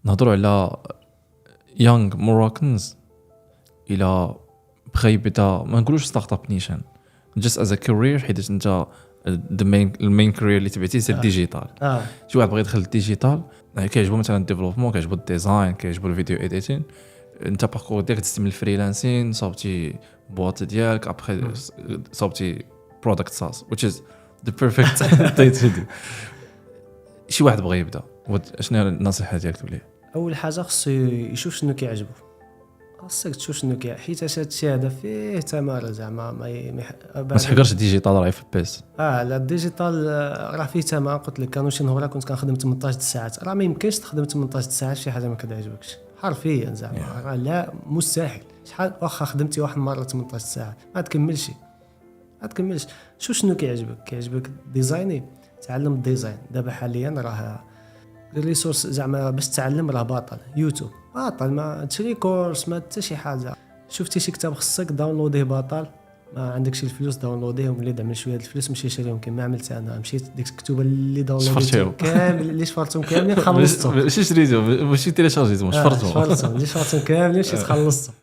نهضروا على يونغ موراكنز الى بغى يبدا ما نقولوش ستارت اب نيشان جست از ا كارير حيت انت المين كارير اللي تبعتي سي الديجيتال. شي واحد بغى يدخل الديجيتال كيعجبو مثلا الديفلوبمون كيعجبو الديزاين كيعجبو الفيديو اديتين انت باركور ديالك تستعمل الفريلانسين صوبتي بواط ديالك ابخي صوبتي برودكت ساس which is the perfect thing to do. شي واحد بغى يبدا شنو هي النصيحه ديالك ليه؟ اول حاجه خصو يشوف شنو كيعجبو خاصك تشوف شنو حيت هادشي هذا فيه ثمره زعما ما تحقرش الديجيتال راه في البيس لا الديجيتال راه فيه ثمره. قلت لك كانوا شي نهار كنت كنخدم 18 ساعات راه ما يمكنش تخدم 18 ساعات شي حاجه ما كتعجبكش حرفيا زعما راه لا مستحيل. شحال واخا خدمتي واحد المره 18 ساعه ما تكملش شوف شنو كيعجبك ديزايني تعلم الديزاين. دابا حاليا راه الريسورس زعما باش تعلم راه باطل يوتيوب باطل ما تشري كورس ما حتى شي حاجه. شفتي شي كتاب خصك داونلوديه باطل ما عندكش الفلوس داونلوديه وملي دعمل شويه الفلوس مشي شريهم كما عملت انا. مشيت ديك الكتب اللي داونلوديتهم كامل اللي شفرتهم كاملين خلصتهم ماشي شريتهم ماشي تيليشارجيتهم شفرتهم اللي شفرتهم كاملين مشيت خلصتهم.